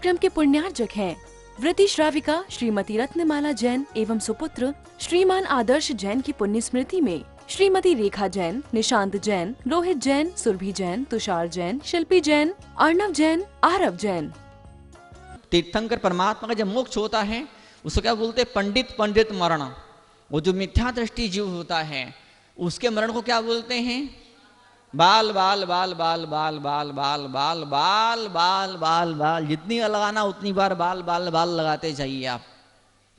कार्यक्रम के पुण्यार्जक हैं वृति श्राविका श्रीमती रत्नमाला जैन एवं सुपुत्र श्रीमान आदर्श जैन की पुण्य स्मृति में श्रीमती रेखा जैन, निशांत जैन, रोहित जैन, सुरभि जैन, तुषार जैन, शिल्पी जैन, अर्णव जैन, आरव जैन। तीर्थंकर परमात्मा का जब मोक्ष होता है उसको क्या बोलते हैं? पंडित पंडित मरण। वो जो मिथ्या दृष्टि जीव होता है उसके मरण को क्या बोलते हैं? बाल बाल बाल बाल बाल बाल बाल बाल बाल बाल बाल बाल, जितनी लगाना उतनी बार बाल बाल बाल लगाते जाइए आप।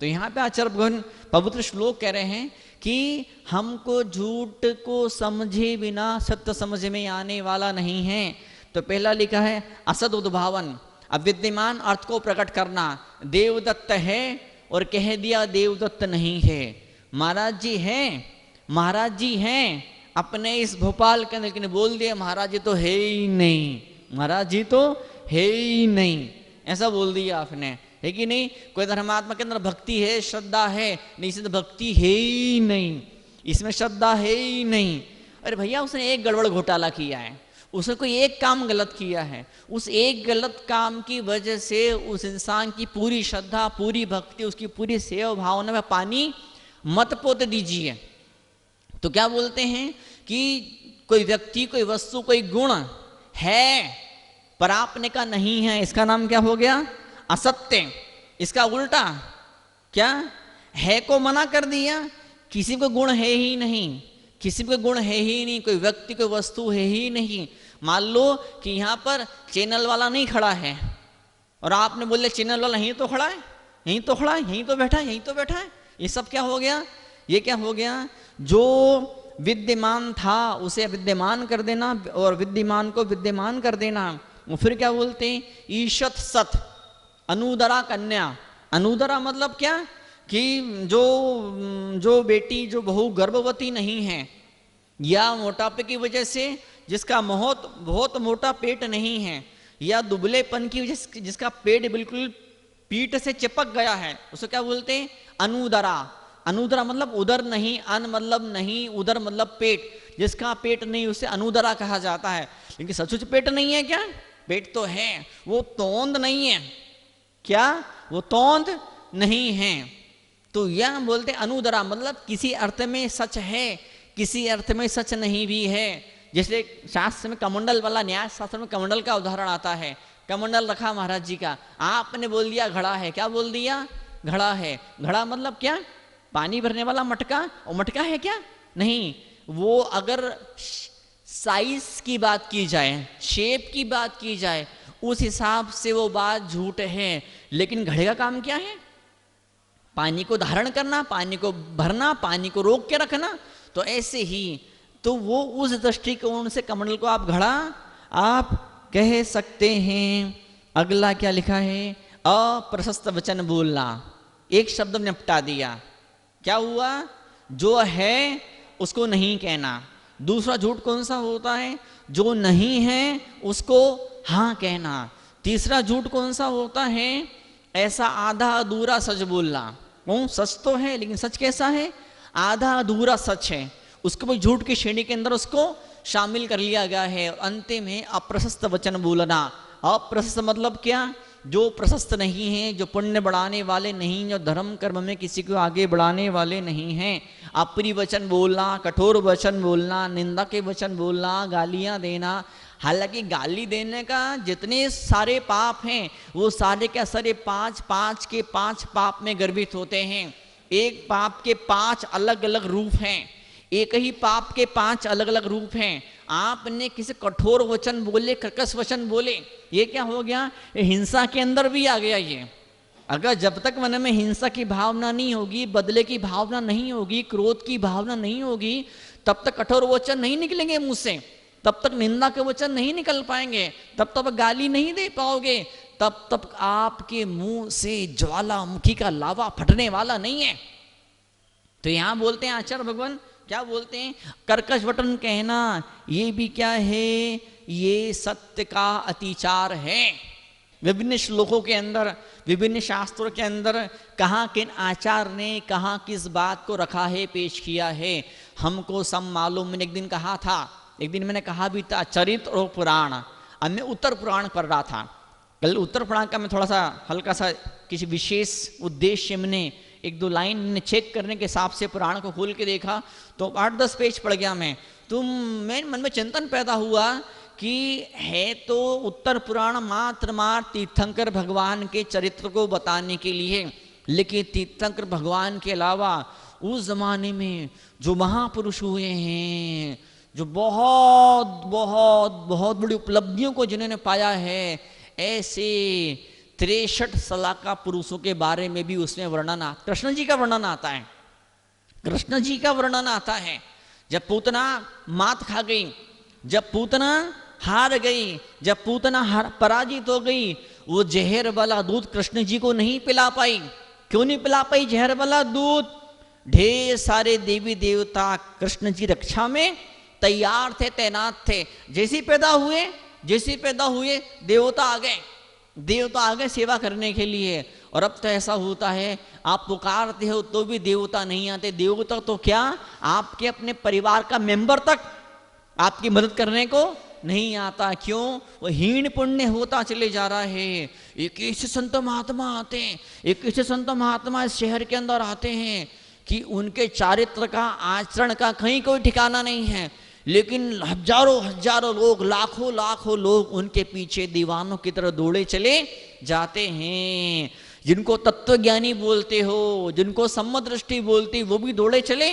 तो यहाँ पे आचार्य भगवान पवित्र श्लोक कह रहे हैं कि हमको झूठ को समझे बिना सत्य समझ में आने वाला नहीं है। तो पहला लिखा है असद उद्भावन, अविद्यमान अर्थ को प्रकट करना। देवदत्त है और कह दिया देवदत्त नहीं है। महाराज जी हैं, महाराज जी हैं अपने इस भोपाल के अंदर, लेकिन बोल दिया महाराज जी तो है ही नहीं, महाराज जी तो है ही नहीं, ऐसा बोल दिया आपने, है कि नहीं? कोई धर्मात्मा के अंदर भक्ति है, श्रद्धा है, नहीं इसमें तो भक्ति है ही नहीं, इसमें श्रद्धा है ही नहीं। अरे भैया उसने एक गड़बड़ घोटाला किया है, उसने कोई एक काम गलत किया है, उस एक गलत काम की वजह से उस इंसान की पूरी श्रद्धा, पूरी भक्ति, उसकी पूरी सेवा भावना में पानी मत पोत दीजिए। तो क्या बोलते हैं कि कोई व्यक्ति, कोई वस्तु, कोई गुण है पर आपने का नहीं है, इसका नाम क्या हो गया? असत्य। इसका उल्टा क्या है को मना कर दिया, किसी को गुण है ही नहीं, किसी को गुण है ही नहीं, कोई व्यक्ति, कोई वस्तु है ही नहीं। मान लो कि यहाँ पर चैनल वाला नहीं खड़ा है और आपने बोले चैनल वाला यहीं तो खड़ा है, यहीं तो खड़ा है, यहीं तो बैठा है, यहीं तो बैठा है। ये सब क्या हो गया? ये क्या हो गया? जो विद्यमान था उसे विद्यमान कर देना और विद्यमान को विद्यमान कर देना। वो फिर क्या बोलते हैं? ईशत सत अनुदरा कन्या। अनुदरा मतलब क्या? कि जो बेटी, जो बहू गर्भवती नहीं है या मोटापे की वजह से जिसका बहुत मोटा पेट नहीं है या दुबलेपन की वजह से जिसका पेट बिल्कुल पीठ से चिपक गया है, उसको क्या बोलते हैं? अनुदरा। अनुदरा मतलब उदर नहीं, अन मतलब नहीं, उदर मतलब पेट। जिसका पेट नहीं उसे अनुदरा कहा जाता है। लेकिन सचुच पेट नहीं है क्या? पेट तो है, वो तोंद नहीं है। क्या? वो तोंद नहीं है। तो यह बोलते अनुदरा मतलब किसी अर्थ में सच है, किसी अर्थ में सच नहीं भी है। जैसे शास्त्र में कमंडल वाला, न्याय शास्त्र में कमंडल का उदाहरण आता है। कमंडल रखा महाराज जी का, आपने बोल दिया घड़ा है। क्या बोल दिया? घड़ा है। घड़ा मतलब क्या? पानी भरने वाला मटका। और मटका है क्या? नहीं। वो अगर साइज की बात की जाए, शेप की बात की जाए, उस हिसाब से वो बात झूठ है। लेकिन घड़े का काम क्या है? पानी को धारण करना, पानी को भरना, पानी को रोक के रखना। तो ऐसे ही तो वो उस दृष्टिकोण से कमंडल को आप घड़ा आप कह सकते हैं। अगला क्या लिखा है? अप्रशस्त वचन बोलना। एक शब्द में निपटा दिया। क्या हुआ? जो है उसको नहीं कहना। दूसरा झूठ कौन सा होता है? जो नहीं है उसको हाँ कहना। तीसरा झूठ कौन सा होता है? ऐसा आधा अधूरा सच बोलना। वो सच तो है लेकिन सच कैसा है? आधा अधूरा सच है, उसको भी झूठ की श्रेणी के अंदर उसको शामिल कर लिया गया है। और अंतिम है अप्रशस्त वचन बोलना। अप्रशस्त मतलब क्या? जो प्रशस्त नहीं है, जो पुण्य बढ़ाने वाले नहीं, जो धर्म कर्म में किसी को आगे बढ़ाने वाले नहीं हैं। अप्रिय वचन बोलना, कठोर वचन बोलना, निंदा के वचन बोलना, गालियां देना। हालांकि गाली देने का जितने सारे पाप हैं वो सारे के सारे पांच के पांच पाप में गर्भित होते हैं। एक पाप के 5 अलग अलग रूप हैं, एक ही पाप के 5 अलग अलग रूप हैं। आपने किसी कठोर वचन बोले, कर्कश वचन बोले, ये क्या हो गया? हिंसा के अंदर भी आ गया ये। अगर जब तक मन में हिंसा की भावना नहीं होगी, बदले की भावना नहीं होगी, क्रोध की भावना नहीं होगी, तब तक कठोर वचन नहीं निकलेंगे मुंह से, तब तक निंदा के वचन नहीं निकल पाएंगे, तब तक गाली नहीं दे पाओगे, तब तक आपके मुंह से ज्वालामुखी का लावा फटने वाला नहीं है। तो यहां बोलते हैं आचार्य भगवान, क्या बोलते हैं? कर्कश वचन कहना ये भी क्या है? ये सत्य का अतिचार है। विभिन्न श्लोकों के अंदर, विभिन्न शास्त्रों के अंदर कहाँ किन आचार्य ने कहाँ किस बात को रखा है, पेश किया है, हमको सब मालूम। मैंने एक दिन कहा था, एक दिन मैंने कहा भी था, चरित्र और पुराण। अब मैं उत्तर पुराण पढ़ रहा था। कल उत्तर पुराण का मैं थोड़ा सा हल्का सा किसी विशेष उद्देश्य में एक दो लाइन चेक करने के हिसाब से पुराण को खोल के देखा तो 8-10 पेज पढ़ गया मैं। तो मेरे मन में चिंतन पैदा हुआ कि है तो उत्तर पुराण मात्र तीर्थंकर भगवान के चरित्र को बताने के लिए, लेकिन तीर्थंकर भगवान के अलावा उस जमाने में जो महापुरुष हुए हैं, जो बहुत बहुत बहुत बड़ी उपलब्धियों को जिन्होंने पाया है, ऐसे 63 सलाका पुरुषों के बारे में भी उसमें वर्णन कृष्ण जी का वर्णन आता है। कृष्ण जी का वर्णन आता है जब पूतना मात खा गई, जब पूतना हार गई, जब पूतना पराजित हो गई, वो जहर वाला दूध कृष्ण जी को नहीं पिला पाई। क्यों नहीं पिला पाई जहर वाला दूध? ढेर सारे देवी देवता कृष्ण जी रक्षा में तैयार थे, तैनात थे। जैसे पैदा हुए देवता आ गए सेवा करने के लिए। और अब तो ऐसा होता है आप पुकारते हो तो भी देवता नहीं आते। देवता तो क्या, आपके अपने परिवार का मेंबर तक आपकी मदद करने को नहीं आता। क्यों? वो हीन पुण्य होता चले जा रहा है। एक ऐसे संत महात्मा आते हैं, एक ऐसे संत महात्मा इस शहर के अंदर आते हैं कि उनके चारित्र का, आचरण का कहीं कोई ठिकाना नहीं है, लेकिन हजारों लोग, लाखों लोग उनके पीछे दीवानों की तरह दौड़े चले जाते हैं। जिनको तत्वज्ञानी बोलते हो, जिनको सम्मदृष्टि बोलती, वो भी दौड़े चले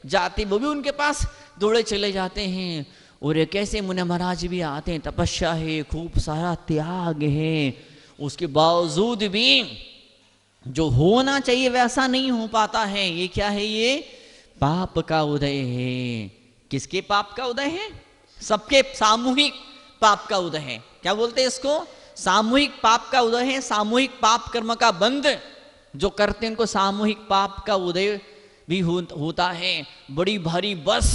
जाते, वो भी उनके पास दौड़े चले जाते हैं। और एक ऐसे मुनि महाराज भी आते हैं, तपस्या है, खूब सारा त्याग है, उसके बावजूद भी जो होना चाहिए वैसा नहीं हो पाता है। ये क्या है? ये पाप का उदय है। किसके पाप का उदय है? सबके सामूहिक पाप का उदय है। क्या बोलते हैं इसको? सामूहिक पाप का उदय है। सामूहिक पाप कर्म का बंध जो करते हैं उनको सामूहिक पाप का उदय भी होता है। बड़ी भारी बस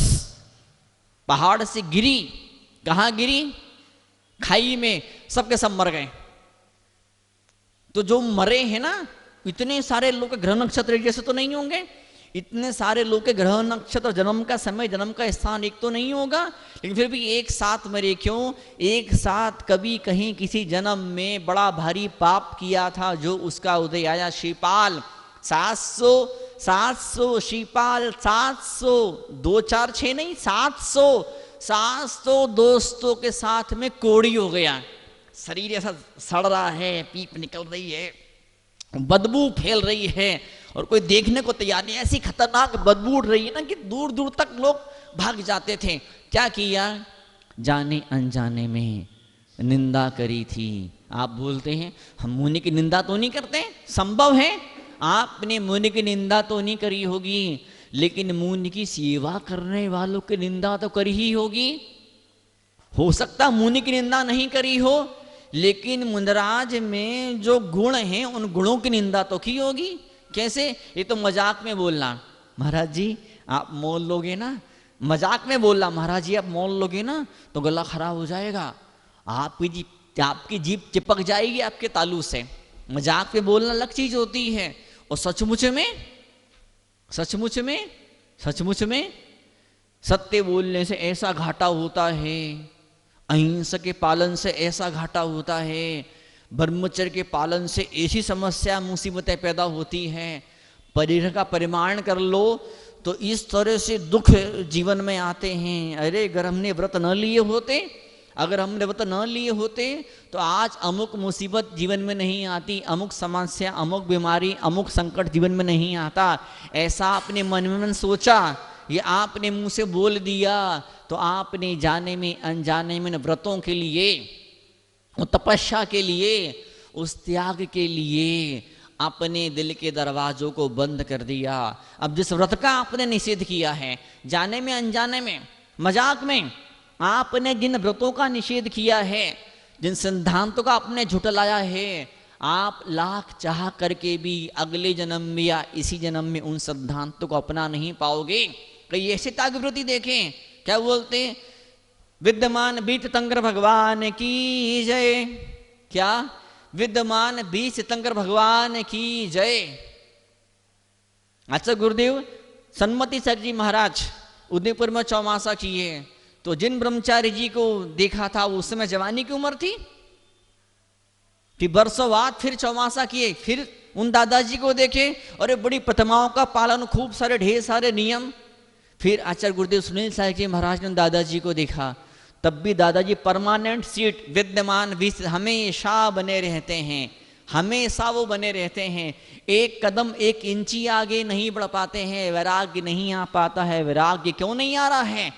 पहाड़ से गिरी, कहां गिरी? खाई में, सबके सब मर गए। तो जो मरे हैं ना, इतने सारे लोग के ग्रह नक्षत्र जैसे तो नहीं होंगे, इतने सारे लोग के ग्रह नक्षत्र, जन्म का समय, जन्म का स्थान एक तो नहीं होगा, लेकिन फिर भी एक साथ मरे। क्यों? एक साथ कभी कहीं किसी जन्म में बड़ा भारी पाप किया था जो उसका उदय आया। श्रीपाल 700 श्रीपाल 700, 2 4 6 नहीं, 700 दोस्तों के साथ में कोड़ी हो गया। शरीर ऐसा सड़ रहा है, पीप निकल रही है, बदबू फैल रही है और कोई देखने को तैयार नहीं। ऐसी खतरनाक बदबू उड़ रही है ना कि दूर दूर तक लोग भाग जाते थे। क्या किया? जाने अनजाने में निंदा करी थी। आप बोलते हैं हम मुनि की निंदा तो नहीं करते, संभव है आपने मुनि की निंदा तो नहीं करी होगी, लेकिन मुनि की सेवा करने वालों की निंदा तो करी ही होगी। हो सकता मुनि की निंदा नहीं करी हो, लेकिन मुंदराज में जो गुण हैं उन गुणों की निंदा तो की होगी। कैसे? ये तो मजाक में बोलना, महाराज जी आप मोल लोगे ना, मजाक में बोलना, महाराज जी आप मोल लोगे ना तो गला खराब हो जाएगा, आपकी जीभ चिपक जाएगी आपके तालू से। मजाक में बोलना अलग चीज होती है, और सचमुच में सत्य बोलने से ऐसा घाटा होता है, अहिंसा के पालन से ऐसा घाटा होता है, ब्रह्मचर्य के पालन से ऐसी समस्या मुसीबतें पैदा होती हैं। परिग्रह का परिमाण कर लो तो इस तरह से दुख जीवन में आते हैं। अरे अगर हमने व्रत न लिए होते, अगर हमने व्रत न लिए होते तो आज अमुक मुसीबत जीवन में नहीं आती, अमुक समस्या, अमुक बीमारी, अमुक संकट जीवन में नहीं आता। ऐसा आपने मन में सोचा, ये आपने मुंह से बोल दिया, तो आपने जाने में अनजाने में व्रतों के लिए, तपस्या के लिए, उस त्याग के लिए अपने दिल के दरवाजों को बंद कर दिया। अब जिस व्रत का आपने निषेध किया है, जाने में अनजाने में, मजाक में, आपने जिन व्रतों का निषेध किया है, जिन सिद्धांतों का आपने झुटलाया है, आप लाख चाह करके भी अगले जन्म में या इसी जन्म में उन सिद्धांतों को अपना नहीं पाओगे। कई ऐसे त्यागव्रती देखें, क्या बोलते? विद्यमान बीज तीर्थंकर भगवान की जय। क्या? विद्यमान बीज तीर्थंकर भगवान की जय। अच्छा गुरुदेव, सन्मति सर जी महाराज उदयपुर में चौमासा किए, तो जिन ब्रह्मचारी जी को देखा था वो उस समय जवानी की उम्र थी, फिर बरसों बाद फिर चौमासा किए, फिर उन दादाजी को देखे और बड़ी प्रतिमाओं का पालन, खूब सारे ढेर सारे नियम। फिर आचार्य गुरुदेव सुनील साहब जी महाराज ने दादाजी को देखा, तब भी दादाजी परमानेंट सीट विद्यमान हमेशा बने रहते हैं, हमेशा वो बने रहते हैं। एक कदम एक इंची आगे नहीं बढ़ पाते हैं, वैराग्य नहीं आ पाता है। वैराग्य क्यों नहीं आ रहा है?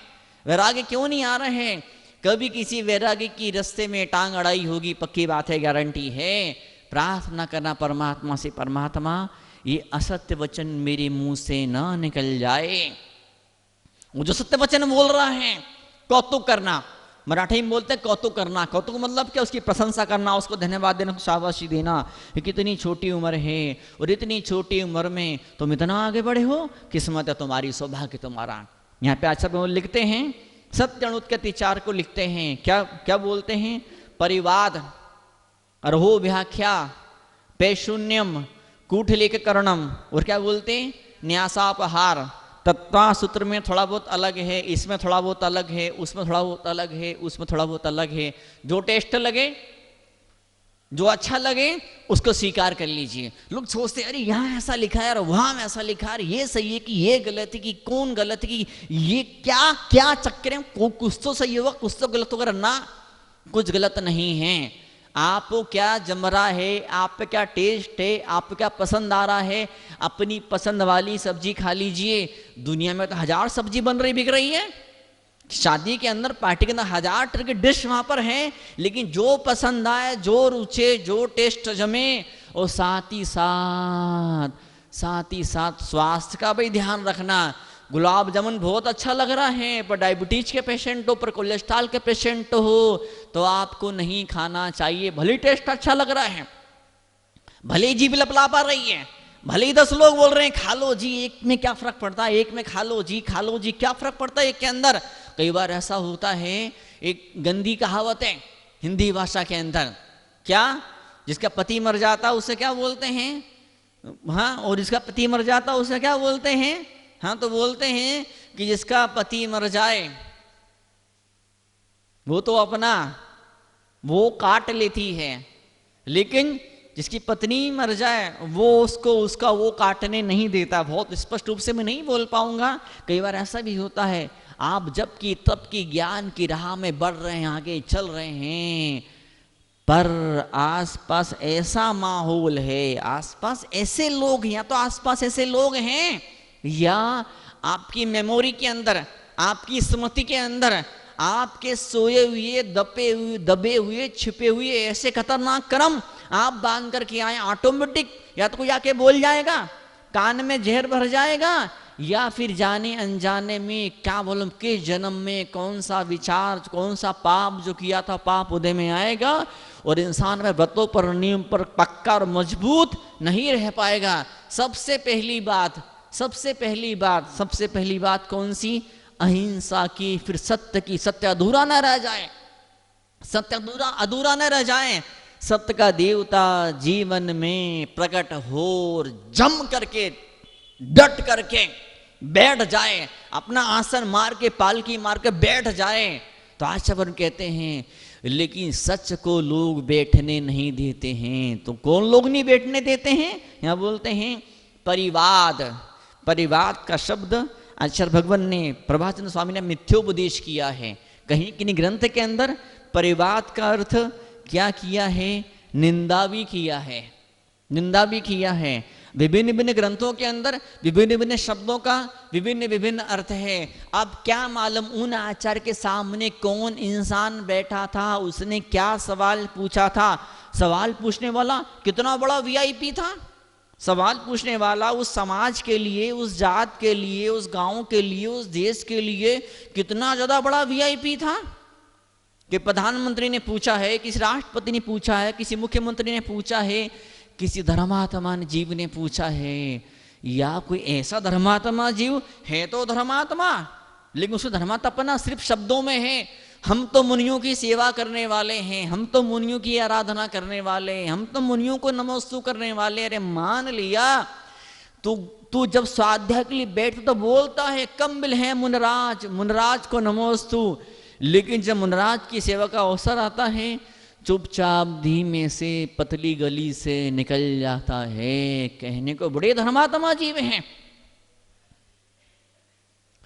वैराग्य क्यों नहीं आ रहे हैं? कभी किसी वैराग्य की रास्ते में टांग अड़ाई होगी, पक्की बात है, गारंटी है। प्रार्थना करना परमात्मा से, परमात्मा ये असत्य वचन मेरे मुंह से ना निकल जाए। वो जो सत्य वचन बोल रहा है, कौतुक करना, मराठी में बोलते हैं कौतुक करना। कौतुक मतलब क्या? उसकी प्रशंसा करना, उसको धन्यवाद देना, शाबाशी देना कि कितनी छोटी उम्र है और इतनी छोटी उम्र में तुम इतना आगे बढ़े हो, किस्मत है तुम्हारी, सौभाग्य तुम्हारा। यहाँ पे आचार्य लिखते हैं, सत्य अनुत्कतिचार को लिखते हैं, क्या क्या बोलते हैं? परिवाद, अर्हो व्याख्या, पैशून्यम, कूटलेख करणम, और क्या बोलते हैं? न्यासापहार। तत्वा सूत्र में थोड़ा बहुत अलग है, इसमें थोड़ा बहुत अलग है, उसमें थोड़ा बहुत अलग है, उसमें थोड़ा बहुत अलग है। जो टेस्ट लगे, जो अच्छा लगे, उसको स्वीकार कर लीजिए। लोग सोचते अरे यहाँ ऐसा लिखा है और वहां में ऐसा लिखा है, ये सही है कि ये गलत है, कि कौन गलत है, कि ये क्या क्या चक्कर है, कुछ तो सही होगा, कुछ तो गलत होगा ना। कुछ गलत नहीं है। आपको क्या जम रहा है, आप पे क्या टेस्ट है, आपको क्या पसंद आ रहा है, अपनी पसंद वाली सब्जी खा लीजिए। दुनिया में तो 1000 सब्जी बन रही, बिक रही है। शादी के अंदर, पार्टी के अंदर 1000 तरह की डिश वहां पर है, लेकिन जो पसंद आए, जो रुचे, जो टेस्ट जमे, और साथ ही साथ स्वास्थ्य का भी ध्यान रखना। गुलाब जामुन बहुत अच्छा लग रहा है, पर डायबिटीज के पेशेंट हो, पर कोलेस्ट्रॉल के पेशेंट हो, तो आपको नहीं खाना चाहिए। भले टेस्ट अच्छा लग रहा है, भले जीभ लपलापा रही है, भले ही 10 लोग बोल रहे हैं खा लो जी, एक में क्या फर्क पड़ता है, एक में खा लो जी, खा लो जी, क्या फर्क पड़ता है एक के अंदर। कई बार ऐसा होता है, एक गंदी कहावत है हिंदी भाषा के अंदर, क्या? जिसका पति मर जाता उसे क्या बोलते हैं? हाँ, और जिसका पति मर जाता उसे क्या बोलते हैं? हाँ, तो बोलते हैं कि जिसका पति मर जाए वो तो अपना वो काट लेती है, लेकिन जिसकी पत्नी मर जाए वो उसको उसका वो काटने नहीं देता। बहुत स्पष्ट रूप से मैं नहीं बोल पाऊंगा। कई बार ऐसा भी होता है, आप जब की तब की ज्ञान की राह में बढ़ रहे हैं, आगे चल रहे हैं, पर आसपास ऐसा माहौल है, आसपास ऐसे लोग, या तो आसपास ऐसे लोग हैं, या आपकी मेमोरी के अंदर, आपकी स्मृति के अंदर आपके सोए हुए, दबे हुए, छिपे हुए ऐसे खतरनाक कर्म आप बांध करके आए, ऑटोमेटिक या तो कोई आके बोल जाएगा, कान में जहर भर जाएगा, या फिर जाने अनजाने में क्या बोलूं, किस जन्म में कौन सा विचार, कौन सा पाप जो किया था, पाप उदय में आएगा, और इंसान में व्रतों पर, नियम पर पक्का और मजबूत नहीं रह पाएगा। सबसे पहली बात कौन सी? अहिंसा की, फिर सत्य की। सत्य अधूरा न रह जाए, सत्य अधूरा न रह जाए। सत्य का देवता जीवन में प्रकट हो, जम करके, डट करके बैठ जाए, अपना आसन मार के, पालकी मार के बैठ जाए। तो आचार्य कहते हैं, लेकिन सच को लोग बैठने नहीं देते हैं। तो कौन लोग नहीं बैठने देते हैं? यहाँ बोलते हैं परिवाद का शब्द आचार्य भगवान ने, प्रभाचंद्र स्वामी ने मिथ्योपदेश किया है। कहीं किन्हीं ग्रंथ के अंदर परिवाद का अर्थ क्या किया है? निंदा भी किया है। विभिन्न ग्रंथों के अंदर विभिन्न शब्दों का विभिन्न अर्थ है। अब क्या मालूम उन आचार्य के सामने कौन इंसान बैठा था, उसने क्या सवाल पूछा था। सवाल पूछने वाला कितना बड़ा वीआईपी था। सवाल पूछने वाला उस समाज के लिए, उस जात के लिए, उस गांव के लिए, उस देश के लिए कितना ज्यादा बड़ा वीआईपी था कि प्रधानमंत्री ने पूछा है, किसी राष्ट्रपति ने पूछा है, किसी मुख्यमंत्री ने पूछा है, किसी धर्मात्मा जीव ने पूछा है, या कोई ऐसा धर्मात्मा जीव है तो धर्मात्मा, लेकिन उसका धर्मात्मा सिर्फ शब्दों में है। हम तो मुनियों की सेवा करने वाले हैं, हम तो मुनियों की आराधना करने वाले हैं, हम तो मुनियों को नमोस्तु करने वाले। अरे मान लिया, तू जब स्वाध्याय के लिए बैठ तो बोलता है कम्बिल है मुनराज को नमोस्तु, लेकिन जब मुनराज की सेवा का अवसर आता है चुपचाप धीमे से पतली गली से निकल जाता है। कहने को बड़े धर्मात्मा जीव हैं,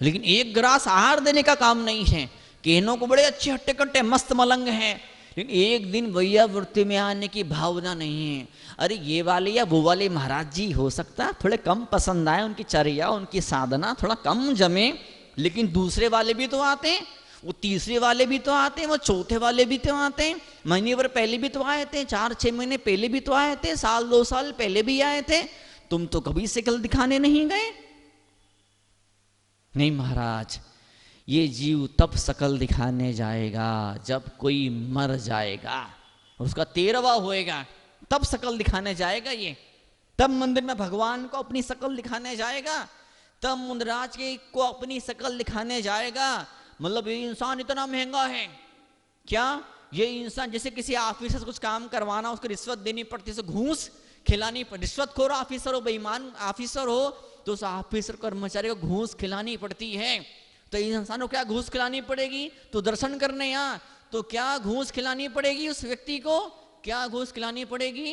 लेकिन एक ग्रास आहार देने का काम नहीं है। कहनों को बड़े अच्छे हट्टे कट्टे मस्त मलंग हैं, लेकिन एक दिन वैया वृत्ति में आने की भावना नहीं है। अरे ये वाले या वो वाले महाराज जी हो सकता है थोड़े कम पसंद आए, उनकी चर्या उनकी साधना थोड़ा कम जमे, लेकिन दूसरे वाले भी तो आते हैं, वो तीसरे वाले भी तो आते हैं, वो चौथे वाले भी तो आते हैं, महीने भर पहले भी तो आए थे, 4-6 महीने पहले भी तो आए थे, 1-2 साल पहले भी आए थे। तुम तो कभी शकल दिखाने नहीं गए। नहीं महाराज, ये जीव तब शकल दिखाने जाएगा जब कोई मर जाएगा, उसका 13वां होएगा, तब शकल दिखाने जाएगा ये। तब मंदिर में भगवान को अपनी शकल दिखाने जाएगा, तब मुंदराज के को अपनी शकल दिखाने जाएगा। मतलब ये इंसान इतना महंगा है क्या? ये इंसान जैसे किसी ऑफिसर से कुछ काम करवाना, उसको रिश्वत देनी पड़ती है, घूस खिलानी पड़ती, रिश्वतखोर ऑफिसर हो, बेईमान ऑफिसर हो तो उस ऑफिसर कर्मचारी को घूस खिलानी पड़ती है। तो इस इंसान को क्या घूस खिलानी पड़ेगी? तो दर्शन करने यहाँ तो क्या घूस खिलानी पड़ेगी उस व्यक्ति को? क्या घूस खिलानी पड़ेगी?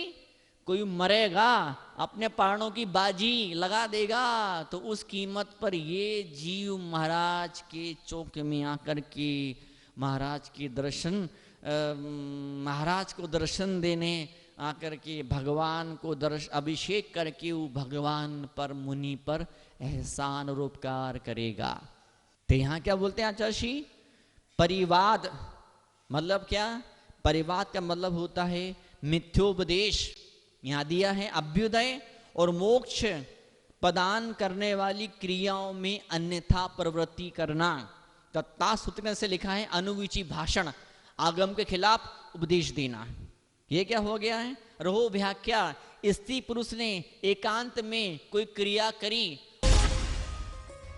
कोई मरेगा, अपने प्राणों की बाजी लगा देगा, तो उस कीमत पर ये जीव महाराज के चौक में आकर के महाराज के दर्शन, महाराज को दर्शन देने आकर के भगवान को अभिषेक करके वो भगवान पर, मुनि पर एहसान और उपकार करेगा। तो यहाँ क्या बोलते हैं आचार्य श्री? परिवाद मतलब क्या? परिवाद का मतलब होता है मिथ्योपदेश। यहाँ दिया है अभ्युदय और मोक्ष प्रदान करने वाली क्रियाओं में अन्यथा प्रवृत्ति करना। तत्ता सूत्र से लिखा है अनुविची भाषण, आगम के खिलाफ उपदेश देना। ये क्या हो गया है? रहो व्याख्या, स्त्री पुरुष ने एकांत में कोई क्रिया करी।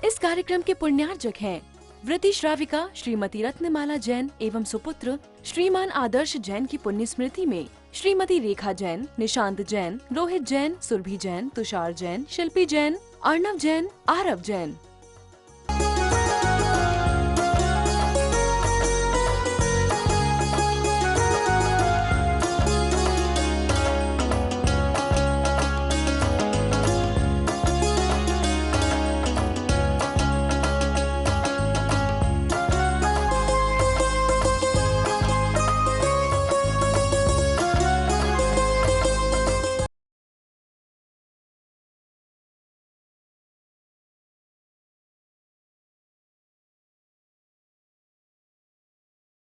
इस कार्यक्रम के पुण्यार्जक हैं वृति श्राविका श्रीमती रत्नमाला जैन एवं सुपुत्र श्रीमान आदर्श जैन की पुण्य स्मृति में श्रीमती रेखा जैन, निशांत जैन, रोहित जैन, सुरभि जैन, तुषार जैन, शिल्पी जैन, अर्णव जैन, आरव जैन।